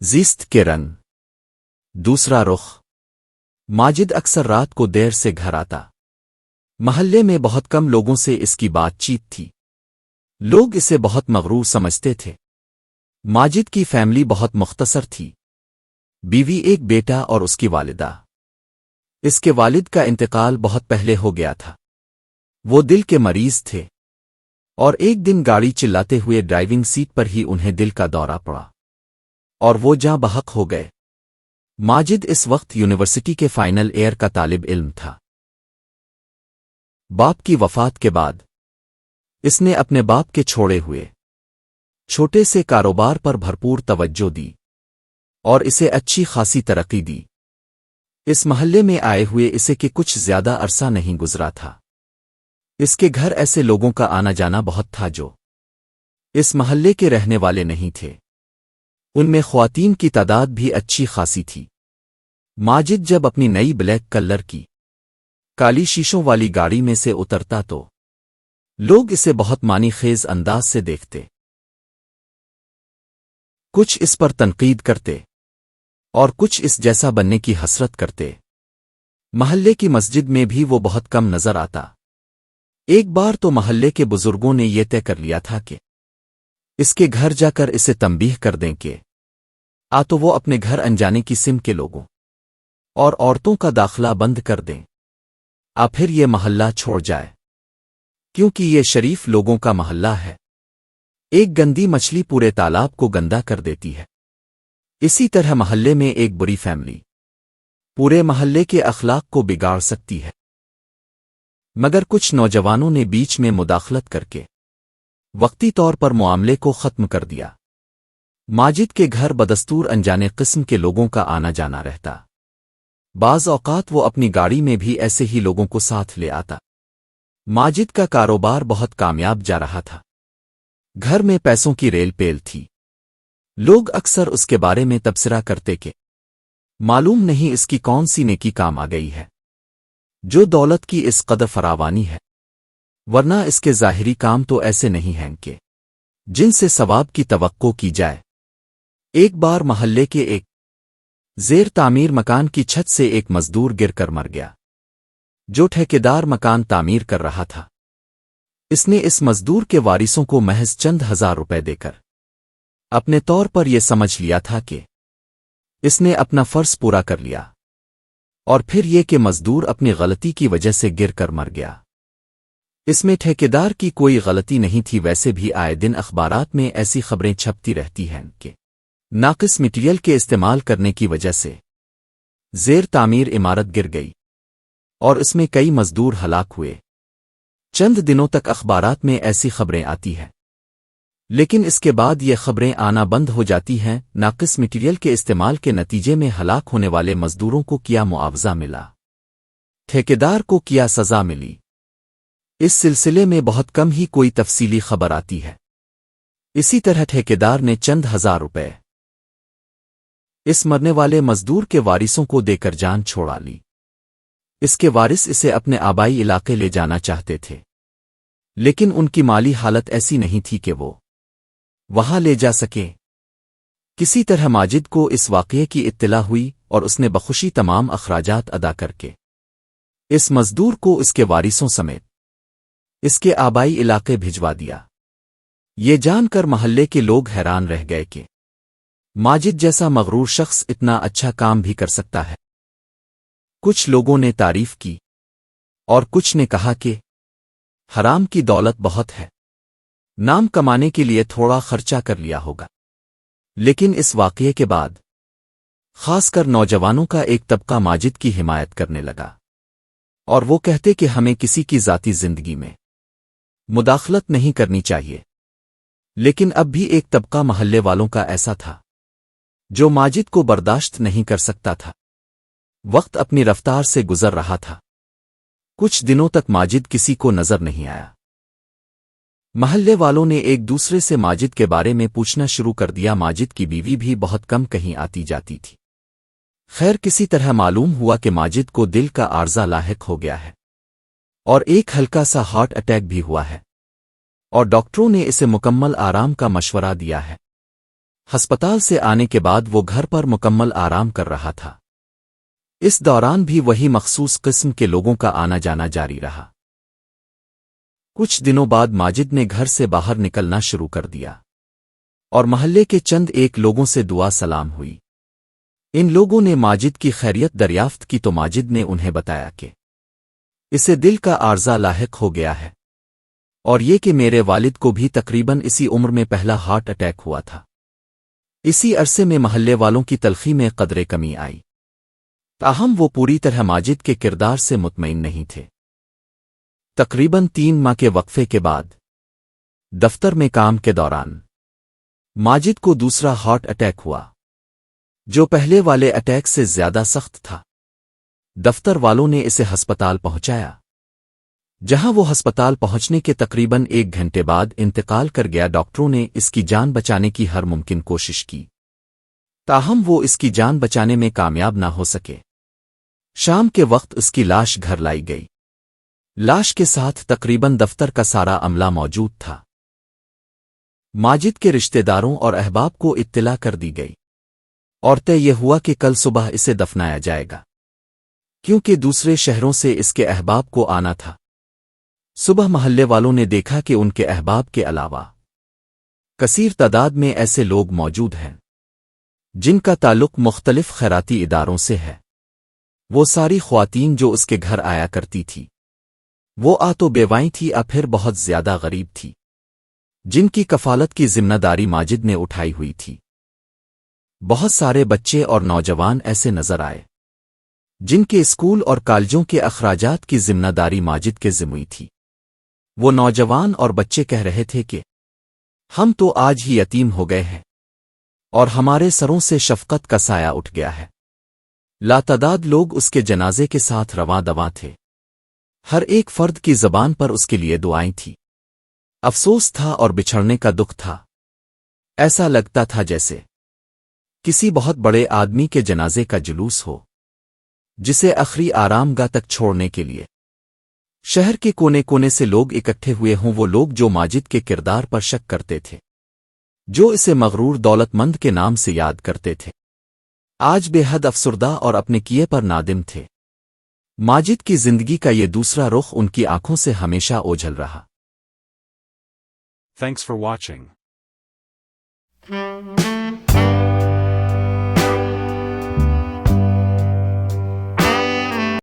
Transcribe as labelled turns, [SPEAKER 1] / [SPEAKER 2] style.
[SPEAKER 1] زیست کے رنگ دوسرا رخ ماجد اکثر رات کو دیر سے گھر آتا۔ محلے میں بہت کم لوگوں سے اس کی بات چیت تھی۔ لوگ اسے بہت مغرور سمجھتے تھے۔ ماجد کی فیملی بہت مختصر تھی۔ بیوی، ایک بیٹا اور اس کی والدہ۔ اس کے والد کا انتقال بہت پہلے ہو گیا تھا۔ وہ دل کے مریض تھے اور ایک دن گاڑی چلاتے ہوئے ڈرائیونگ سیٹ پر ہی انہیں دل کا دورہ پڑا اور وہ جاں بحق ہو گئے۔ ماجد اس وقت یونیورسٹی کے فائنل ایئر کا طالب علم تھا۔ باپ کی وفات کے بعد اس نے اپنے باپ کے چھوڑے ہوئے چھوٹے سے کاروبار پر بھرپور توجہ دی اور اسے اچھی خاصی ترقی دی۔ اس محلے میں آئے ہوئے اسے کہ کچھ زیادہ عرصہ نہیں گزرا تھا۔ اس کے گھر ایسے لوگوں کا آنا جانا بہت تھا جو اس محلے کے رہنے والے نہیں تھے۔ ان میں خواتین کی تعداد بھی اچھی خاصی تھی۔ ماجد جب اپنی نئی بلیک کلر کی کالی شیشوں والی گاڑی میں سے اترتا تو لوگ اسے بہت معنی خیز انداز سے دیکھتے۔ کچھ اس پر تنقید کرتے اور کچھ اس جیسا بننے کی حسرت کرتے۔ محلے کی مسجد میں بھی وہ بہت کم نظر آتا۔ ایک بار تو محلے کے بزرگوں نے یہ طے کر لیا تھا کہ اس کے گھر جا کر اسے تنبیہ کر دیں کہ تو وہ اپنے گھر انجانے کی سم کے لوگوں اور عورتوں کا داخلہ بند کر دیں، پھر یہ محلہ چھوڑ جائے، کیونکہ یہ شریف لوگوں کا محلہ ہے۔ ایک گندی مچھلی پورے تالاب کو گندا کر دیتی ہے، اسی طرح محلے میں ایک بری فیملی پورے محلے کے اخلاق کو بگاڑ سکتی ہے۔ مگر کچھ نوجوانوں نے بیچ میں مداخلت کر کے وقتی طور پر معاملے کو ختم کر دیا۔ ماجد کے گھر بدستور انجانے قسم کے لوگوں کا آنا جانا رہتا۔ بعض اوقات وہ اپنی گاڑی میں بھی ایسے ہی لوگوں کو ساتھ لے آتا۔ ماجد کا کاروبار بہت کامیاب جا رہا تھا۔ گھر میں پیسوں کی ریل پیل تھی۔ لوگ اکثر اس کے بارے میں تبصرہ کرتے کہ معلوم نہیں اس کی کون سی نیکی کام آ گئی ہے جو دولت کی اس قدر فراوانی ہے، ورنہ اس کے ظاہری کام تو ایسے نہیں ہیں کہ جن سے ثواب کی توقع کی جائے۔ ایک بار محلے کے ایک زیر تعمیر مکان کی چھت سے ایک مزدور گر کر مر گیا جو ٹھیکیدار مکان تعمیر کر رہا تھا۔ اس نے اس مزدور کے وارثوں کو محض چند ہزار روپے دے کر اپنے طور پر یہ سمجھ لیا تھا کہ اس نے اپنا فرض پورا کر لیا، اور پھر یہ کہ مزدور اپنی غلطی کی وجہ سے گر کر مر گیا۔ اس میں ٹھیکیدار کی کوئی غلطی نہیں تھی۔ ویسے بھی آئے دن اخبارات میں ایسی خبریں چھپتی رہتی ہیں کہ ناقص مٹیریل کے استعمال کرنے کی وجہ سے زیر تعمیر عمارت گر گئی اور اس میں کئی مزدور ہلاک ہوئے۔ چند دنوں تک اخبارات میں ایسی خبریں آتی ہیں، لیکن اس کے بعد یہ خبریں آنا بند ہو جاتی ہیں۔ ناقص مٹیریل کے استعمال کے نتیجے میں ہلاک ہونے والے مزدوروں کو کیا معاوضہ ملا، ٹھیکیدار کو کیا سزا ملی، اس سلسلے میں بہت کم ہی کوئی تفصیلی خبر آتی ہے۔ اسی طرح ٹھیکیدار نے چند ہزار روپے اس مرنے والے مزدور کے وارثوں کو دے کر جان چھوڑا لی۔ اس کے وارث اسے اپنے آبائی علاقے لے جانا چاہتے تھے، لیکن ان کی مالی حالت ایسی نہیں تھی کہ وہ وہاں لے جا سکیں۔ کسی طرح ماجد کو اس واقعے کی اطلاع ہوئی اور اس نے بخوشی تمام اخراجات ادا کر کے اس مزدور کو اس کے وارثوں سمیت اس کے آبائی علاقے بھجوا دیا۔ یہ جان کر محلے کے لوگ حیران رہ گئے کہ ماجد جیسا مغرور شخص اتنا اچھا کام بھی کر سکتا ہے۔ کچھ لوگوں نے تعریف کی اور کچھ نے کہا کہ حرام کی دولت بہت ہے، نام کمانے کے لیے تھوڑا خرچہ کر لیا ہوگا۔ لیکن اس واقعے کے بعد خاص کر نوجوانوں کا ایک طبقہ ماجد کی حمایت کرنے لگا، اور وہ کہتے کہ ہمیں کسی کی ذاتی زندگی میں مداخلت نہیں کرنی چاہیے۔ لیکن اب بھی ایک طبقہ محلے والوں کا ایسا تھا جو ماجد کو برداشت نہیں کر سکتا تھا۔ وقت اپنی رفتار سے گزر رہا تھا۔ کچھ دنوں تک ماجد کسی کو نظر نہیں آیا۔ محلے والوں نے ایک دوسرے سے ماجد کے بارے میں پوچھنا شروع کر دیا۔ ماجد کی بیوی بھی بہت کم کہیں آتی جاتی تھی۔ خیر، کسی طرح معلوم ہوا کہ ماجد کو دل کا عارضہ لاحق ہو گیا ہے اور ایک ہلکا سا ہارٹ اٹیک بھی ہوا ہے، اور ڈاکٹروں نے اسے مکمل آرام کا مشورہ دیا ہے۔ ہسپتال سے آنے کے بعد وہ گھر پر مکمل آرام کر رہا تھا۔ اس دوران بھی وہی مخصوص قسم کے لوگوں کا آنا جانا جاری رہا۔ کچھ دنوں بعد ماجد نے گھر سے باہر نکلنا شروع کر دیا اور محلے کے چند ایک لوگوں سے دعا سلام ہوئی۔ ان لوگوں نے ماجد کی خیریت دریافت کی تو ماجد نے انہیں بتایا کہ اسے دل کا عارضہ لاحق ہو گیا ہے اور یہ کہ میرے والد کو بھی تقریباً اسی عمر میں پہلا ہارٹ اٹیک ہوا تھا۔ اسی عرصے میں محلے والوں کی تلخی میں قدرے کمی آئی، تاہم وہ پوری طرح ماجد کے کردار سے مطمئن نہیں تھے۔ تقریباً 3 ماہ کے وقفے کے بعد دفتر میں کام کے دوران ماجد کو دوسرا ہارٹ اٹیک ہوا، جو پہلے والے اٹیک سے زیادہ سخت تھا۔ دفتر والوں نے اسے ہسپتال پہنچایا، جہاں وہ ہسپتال پہنچنے کے تقریباً 1 گھنٹے بعد انتقال کر گیا۔ ڈاکٹروں نے اس کی جان بچانے کی ہر ممکن کوشش کی، تاہم وہ اس کی جان بچانے میں کامیاب نہ ہو سکے۔ شام کے وقت اس کی لاش گھر لائی گئی۔ لاش کے ساتھ تقریباً دفتر کا سارا عملہ موجود تھا۔ ماجد کے رشتہ داروں اور احباب کو اطلاع کر دی گئی اور طے یہ ہوا کہ کل صبح اسے دفنایا جائے گا، کیونکہ دوسرے شہروں سے اس کے احباب کو آنا تھا۔ صبح محلے والوں نے دیکھا کہ ان کے احباب کے علاوہ کثیر تعداد میں ایسے لوگ موجود ہیں جن کا تعلق مختلف خیراتی اداروں سے ہے۔ وہ ساری خواتین جو اس کے گھر آیا کرتی تھی، وہ تو بیوائیں تھی پھر بہت زیادہ غریب تھی، جن کی کفالت کی ذمہ داری ماجد نے اٹھائی ہوئی تھی۔ بہت سارے بچے اور نوجوان ایسے نظر آئے جن کے اسکول اور کالجوں کے اخراجات کی ذمہ داری ماجد کے ذمہ تھی۔ وہ نوجوان اور بچے کہہ رہے تھے کہ ہم تو آج ہی یتیم ہو گئے ہیں اور ہمارے سروں سے شفقت کا سایہ اٹھ گیا ہے۔ لاتعداد لوگ اس کے جنازے کے ساتھ رواں دواں تھے، ہر ایک فرد کی زبان پر اس کے لیے دعائیں تھیں۔ افسوس تھا اور بچھڑنے کا دکھ تھا۔ ایسا لگتا تھا جیسے کسی بہت بڑے آدمی کے جنازے کا جلوس ہو، جسے آخری آرام گاہ تک چھوڑنے کے لیے شہر کے کونے کونے سے لوگ اکٹھے ہوئے ہوں۔ وہ لوگ جو ماجد کے کردار پر شک کرتے تھے، جو اسے مغرور دولت مند کے نام سے یاد کرتے تھے، آج بے حد افسردہ اور اپنے کیے پر نادم تھے۔ ماجد کی زندگی کا یہ دوسرا رخ ان کی آنکھوں سے ہمیشہ اوجھل رہا۔
[SPEAKER 2] Thanks for watching.